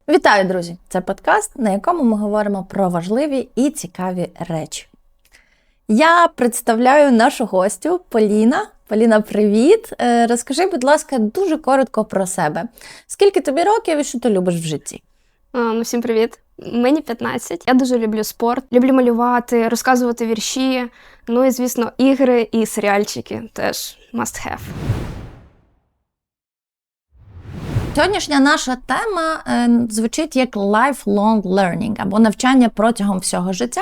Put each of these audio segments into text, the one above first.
Вітаю, друзі! Це подкаст, на якому ми говоримо про важливі і цікаві речі. Я представляю нашу гостю Поліна. Поліна, привіт! Розкажи, будь ласка, дуже коротко про себе. Скільки тобі років і що ти любиш в житті? Всім привіт! Мені 15. Я дуже люблю спорт, люблю малювати, розказувати вірші, ну і, звісно, ігри і серіальчики теж must have. Сьогоднішня наша тема звучить як lifelong learning, або навчання протягом всього життя.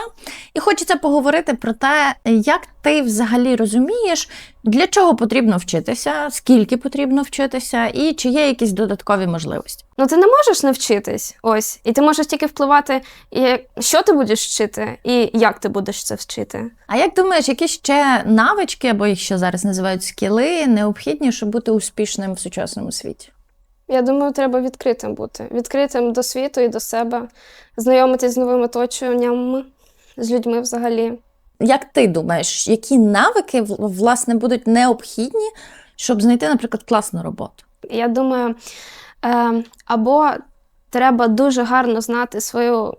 І хочеться поговорити про те, як ти взагалі розумієш, для чого потрібно вчитися, скільки потрібно вчитися, і чи є якісь додаткові можливості. Ти не можеш навчитись, і ти можеш тільки впливати, що ти будеш вчити, і як ти будеш це вчити. А як думаєш, які ще навички, або їх ще зараз називають скіли, необхідні, щоб бути успішним в сучасному світі? Я думаю, треба відкритим бути. Відкритим до світу і до себе, знайомитись з новими оточеннями, з людьми взагалі. Як ти думаєш, які навики, власне, будуть необхідні, щоб знайти, наприклад, класну роботу? Я думаю, або треба дуже гарно знати свою,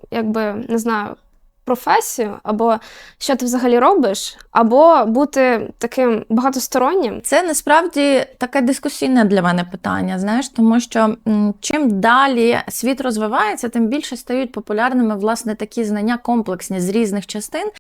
професію, або що ти взагалі робиш, або бути таким багатостороннім. Це насправді таке дискусійне для мене питання, знаєш, тому що чим далі світ розвивається, тим більше стають популярними, власне, такі знання комплексні з різних частин.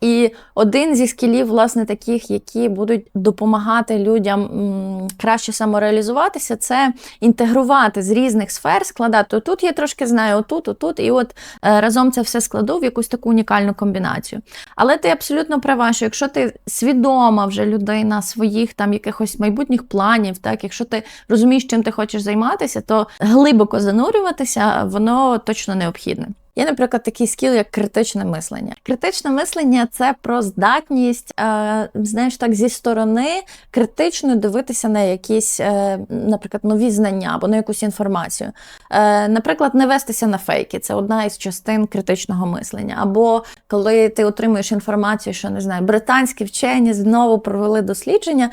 І один зі скілів, власне, таких, які будуть допомагати людям краще самореалізуватися, це інтегрувати з різних сфер, складати отут я трошки знаю, отут, і от разом це все складу в якусь таку унікальну комбінацію. Але ти абсолютно права, що якщо ти свідома вже людина своїх там якихось майбутніх планів, так, якщо ти розумієш, чим ти хочеш займатися, то глибоко занурюватися, воно точно необхідне. Є, наприклад, такий скіл, як критичне мислення. Критичне мислення – це про здатність, зі сторони критично дивитися на якісь, наприклад, нові знання або на якусь інформацію. Наприклад, не вестися на фейки – це одна із частин критичного мислення. Або коли ти отримуєш інформацію, що, британські вчені знову провели дослідження,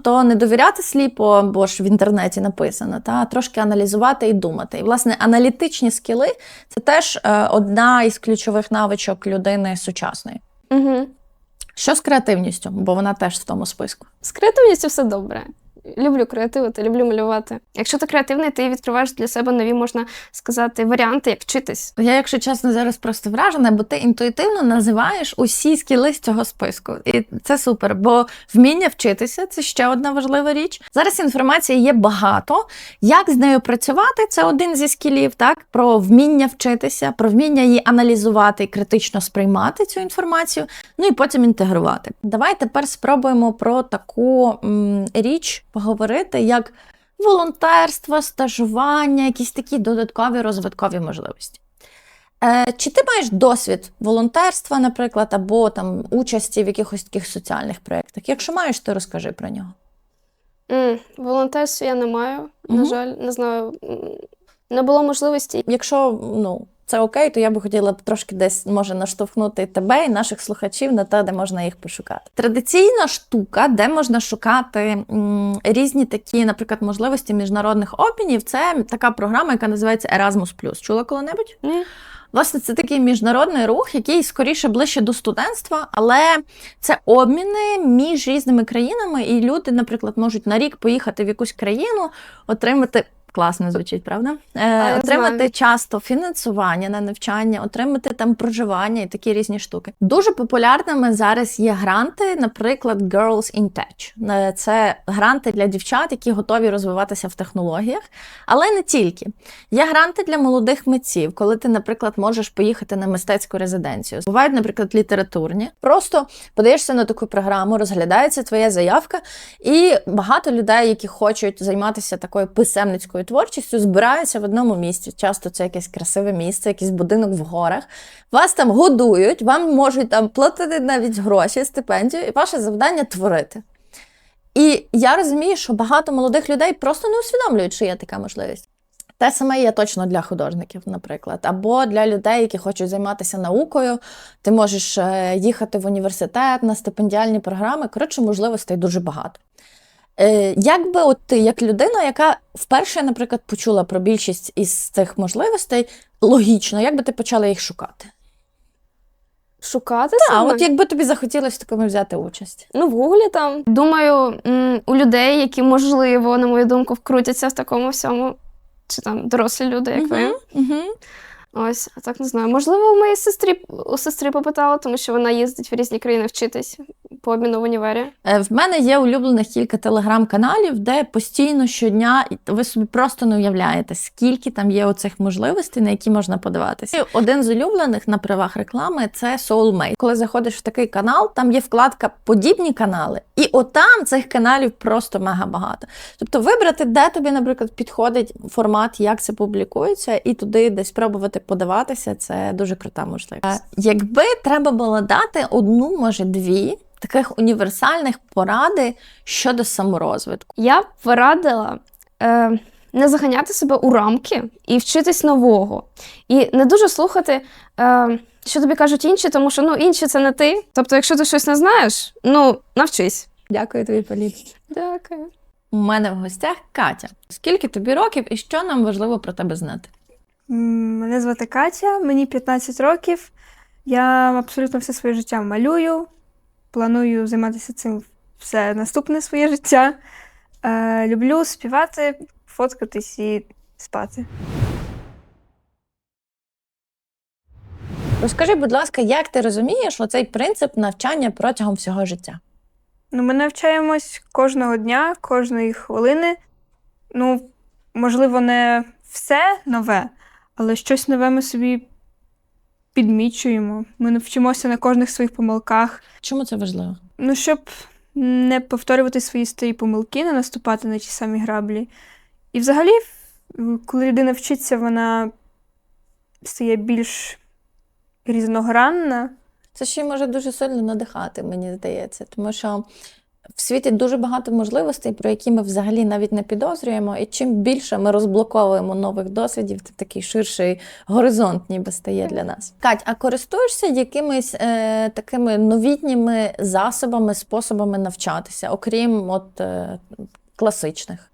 то не довіряти сліпо, бо ж в інтернеті написано, а трошки аналізувати і думати. І, власне, аналітичні скіли – це теж одна із ключових навичок людини сучасної. Угу. Що з креативністю? Бо вона теж в тому списку. З креативністю все добре. Люблю креативити, люблю малювати. Якщо ти креативний, ти відкриваєш для себе нові, можна сказати, варіанти, як вчитись. Я, якщо чесно, зараз просто вражена, бо ти інтуїтивно називаєш усі скіли з цього списку. І це супер, бо вміння вчитися – це ще одна важлива річ. Зараз інформації є багато. Як з нею працювати – це один зі скілів, так? Про вміння вчитися, про вміння її аналізувати і критично сприймати цю інформацію, і потім інтегрувати. Давай тепер спробуємо про таку річ поговорити, як волонтерство, стажування, якісь такі додаткові розвиткові можливості. Чи ти маєш досвід волонтерства, наприклад, або участі в якихось таких соціальних проєктах? Якщо маєш, то розкажи про нього. Волонтерства я не маю, на жаль, не знаю, не було можливості. Якщо, це окей, то я би хотіла трошки десь, може, наштовхнути тебе і наших слухачів на те, де можна їх пошукати. Традиційна штука, де можна шукати різні такі, наприклад, можливості міжнародних обмінів, це така програма, яка називається Erasmus+. Чула коли-небудь? Ні. Власне, це такий міжнародний рух, який скоріше ближче до студентства, але це обміни між різними країнами, і люди, наприклад, можуть на рік поїхати в якусь країну, отримати... Класно звучить, правда? Отримати часто фінансування на навчання, отримати проживання і такі різні штуки. Дуже популярними зараз є гранти, наприклад, Girls in Tech. Це гранти для дівчат, які готові розвиватися в технологіях, але не тільки. Є гранти для молодих митців, коли ти, наприклад, можеш поїхати на мистецьку резиденцію. Бувають, наприклад, літературні. Просто подаєшся на таку програму, розглядається твоя заявка, і багато людей, які хочуть займатися такою писемницькою творчістю, збираються в одному місці. Часто це якесь красиве місце, якийсь будинок в горах. Вас там годують, вам можуть платити навіть гроші, стипендію, і ваше завдання – творити. І я розумію, що багато молодих людей просто не усвідомлюють, що є така можливість. Те саме є точно для художників, наприклад. Або для людей, які хочуть займатися наукою. Ти можеш їхати в університет на стипендіальні програми. Коротше, можливостей дуже багато. Як би от ти, як людина, яка вперше, наприклад, почула про більшість із цих можливостей, логічно, як би ти почала їх шукати? Шукати А саме? от якби тобі захотілося в такому взяти участь? Ну, в Гуглі там. Думаю, у людей, які, можливо, на мою думку, вкрутяться в такому всьому, чи там дорослі люди, як ви. Угу. Ось, а так не знаю. Можливо, у сестри попитала, тому що вона їздить в різні країни вчитись по обміну в універі. В мене є улюблених кілька телеграм-каналів, де постійно щодня, ви собі просто не уявляєте, скільки там є оцих можливостей, на які можна подаватися. І один з улюблених на правах реклами – це Soulmate. Коли заходиш в такий канал, там є вкладка «Подібні канали», і отам цих каналів просто мега багато. Тобто вибрати, де тобі, наприклад, підходить формат, як це публікується, і туди десь пробувати подаватися – це дуже крута можливість. Якби треба було дати одну, може дві, таких універсальних поради щодо саморозвитку. Я б порадила не заганяти себе у рамки і вчитись нового. І не дуже слухати, що тобі кажуть інші, тому що інші – це не ти. Тобто, якщо ти щось не знаєш, навчись. Дякую тобі, Політ. Дякую. У мене в гостях Катя. Скільки тобі років і що нам важливо про тебе знати? Мене звати Катя, мені 15 років. Я абсолютно все своє життя малюю. Планую займатися цим все наступне своє життя. Люблю співати, фоткатись і спати. Розкажи, будь ласка, як ти розумієш оцей принцип навчання протягом всього життя? Ми навчаємось кожного дня, кожної хвилини. Можливо, не все нове, але щось нове ми собі підмічуємо. Ми вчимося на кожних своїх помилках. Чому це важливо? Щоб не повторювати свої старі помилки, не наступати на ті самі граблі. І взагалі, коли людина вчиться, вона стає більш різногранна. Це ще й може дуже сильно надихати, мені здається, тому що в світі дуже багато можливостей, про які ми взагалі навіть не підозрюємо, і чим більше ми розблоковуємо нових досвідів, тим такий ширший горизонт ніби стає для нас. Кать, а користуєшся якимись такими новітніми засобами, способами навчатися, окрім класичних?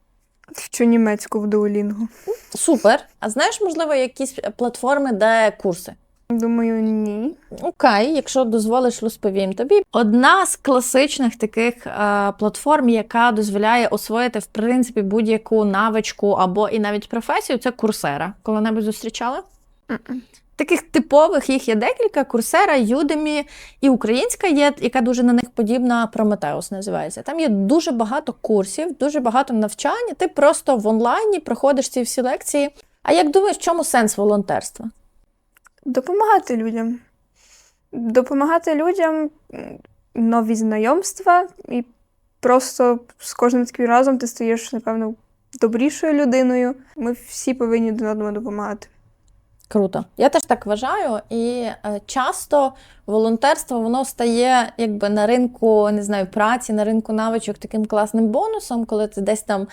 Вчу німецьку в Duolingo. Супер! А знаєш, можливо, якісь платформи, де курси? Думаю, ні. Окей, якщо дозволиш, розповім тобі. Одна з класичних таких платформ, яка дозволяє освоїти, в принципі, будь-яку навичку або і навіть професію, це Coursera. Коли-небудь зустрічала? Таких типових їх є декілька. Coursera, Udemy і українська є, яка дуже на них подібна, Prometheus називається. Там є дуже багато курсів, дуже багато навчання. Ти просто в онлайні проходиш ці всі лекції. А як думаєш, в чому сенс волонтерства? Допомагати людям. Допомагати людям, нові знайомства, і просто з кожним таким разом ти стаєш, напевно, добрішою людиною. Ми всі повинні один одному допомагати. Круто. Я теж так вважаю, і часто волонтерство, воно стає якби на ринку, не знаю, праці, на ринку навичок таким класним бонусом, коли ти десь там,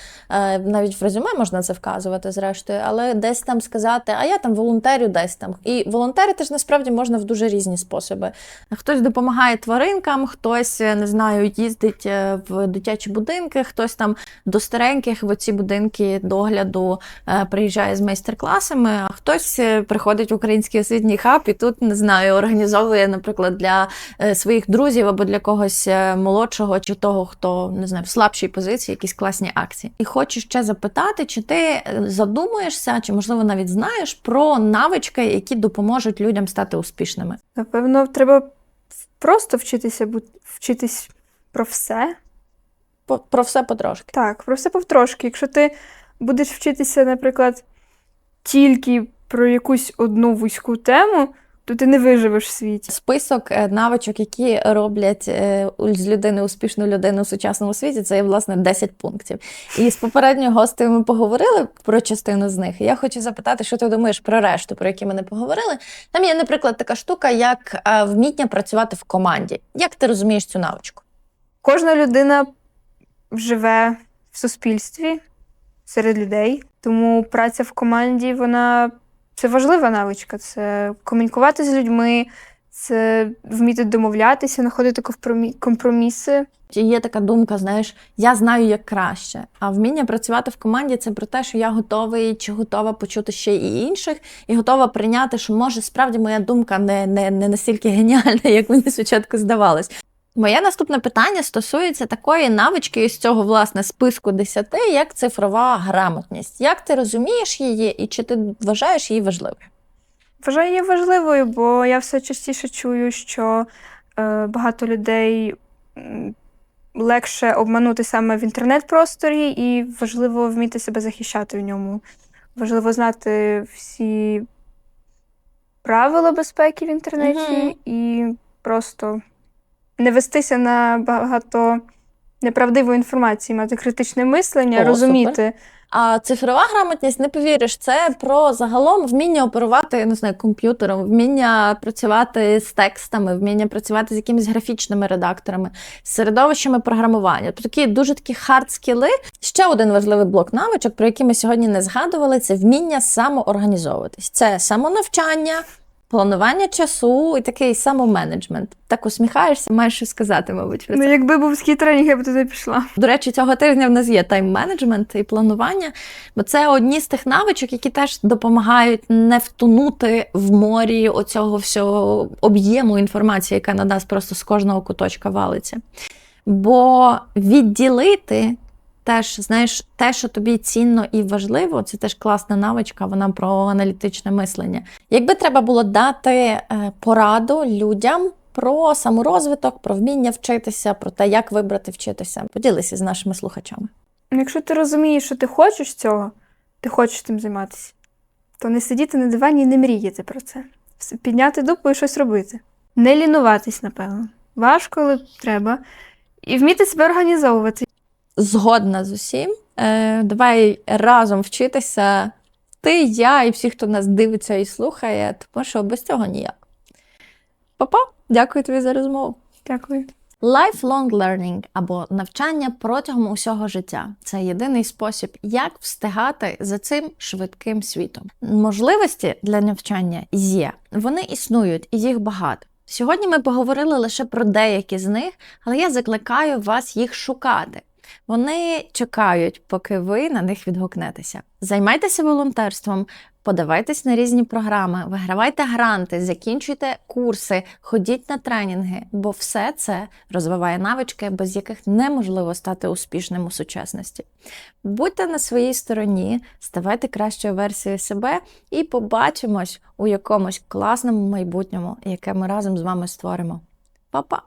навіть в резюме можна це вказувати зрештою, але десь там сказати, а я там волонтерю десь там. І волонтерити ж насправді можна в дуже різні способи. Хтось допомагає тваринкам, хтось, не знаю, їздить в дитячі будинки, хтось там до стареньких в оці будинки догляду приїжджає з майстер-класами, а хтось приходить в Український освітній хаб і тут, не знаю, організовує, наприклад, для своїх друзів або для когось молодшого чи того, хто, не знаю, в слабшій позиції, якісь класні акції. І хочу ще запитати, чи ти задумуєшся, чи, можливо, навіть знаєш про навички, які допоможуть людям стати успішними? Напевно, треба просто вчитись про все. Про все потрошки. Так, про все повтрошки. Якщо ти будеш вчитися, наприклад, тільки про якусь одну вузьку тему, то ти не виживеш в світі. Список навичок, які роблять з людини успішну людину в сучасному світі, це є, власне, 10 пунктів. І з попередньою гостею ми поговорили про частину з них. І я хочу запитати, що ти думаєш про решту, про які ми не поговорили. Там є, наприклад, така штука, як вміння працювати в команді. Як ти розумієш цю навичку? Кожна людина живе в суспільстві, серед людей, тому праця в команді, це важлива навичка. Це комунікувати з людьми, це вміти домовлятися, знаходити компроміси. Є така думка, знаєш, я знаю, як краще. А вміння працювати в команді – це про те, що я готовий чи готова почути ще і інших, і готова прийняти, що, може, справді моя думка не настільки геніальна, як мені спочатку здавалось. Моє наступне питання стосується такої навички із цього, власне, списку 10, як цифрова грамотність. Як ти розумієш її і чи ти вважаєш її важливою? Вважаю її важливою, бо я все частіше чую, що багато людей легше обманути саме в інтернет-просторі, і важливо вміти себе захищати в ньому. Важливо знати всі правила безпеки в інтернеті і просто не вестися на багато неправдивої інформації, мати критичне мислення, розуміти. А цифрова грамотність, не повіриш, це про загалом вміння оперувати, я не знаю, комп'ютером, вміння працювати з текстами, вміння працювати з якимись графічними редакторами, з середовищами програмування. Такі такі хард-скіли. Ще один важливий блок навичок, про який ми сьогодні не згадували, це вміння самоорганізовуватись. Це самонавчання, планування часу і такий самоменеджмент. Так усміхаєшся, маєш щось сказати, мабуть, про це. Ну, якби був такий тренінг, я б туди пішла. До речі, цього тижня в нас є тайм-менеджмент і планування, бо це одні з тих навичок, які теж допомагають не втонути в морі оцього всього об'єму інформації, яка на нас просто з кожного куточка валиться. Бо відділити теж, знаєш, те, що тобі цінно і важливо, це теж класна навичка, вона про аналітичне мислення. Якби треба було дати пораду людям про саморозвиток, про вміння вчитися, про те, як вибрати вчитися, поділися з нашими слухачами. Якщо ти розумієш, що ти хочеш цього, ти хочеш тим займатися, то не сидіти на дивані і не мріяти про це. Підняти дупу і щось робити. Не лінуватись, напевно. Важко, але треба. І вміти себе організовувати. Згодна з усім. Давай разом вчитися. Ти, я і всі, хто нас дивиться і слухає, тому що без цього ніяк. Па-па, дякую тобі за розмову. Дякую. Lifelong learning або навчання протягом усього життя – це єдиний спосіб, як встигати за цим швидким світом. Можливості для навчання є, вони існують і їх багато. Сьогодні ми поговорили лише про деякі з них, але я закликаю вас їх шукати. Вони чекають, поки ви на них відгукнетеся. Займайтеся волонтерством, подавайтесь на різні програми, вигравайте гранти, закінчуйте курси, ходіть на тренінги, бо все це розвиває навички, без яких неможливо стати успішним у сучасності. Будьте на своїй стороні, ставайте кращою версією себе і побачимось у якомусь класному майбутньому, яке ми разом з вами створимо. Па-па!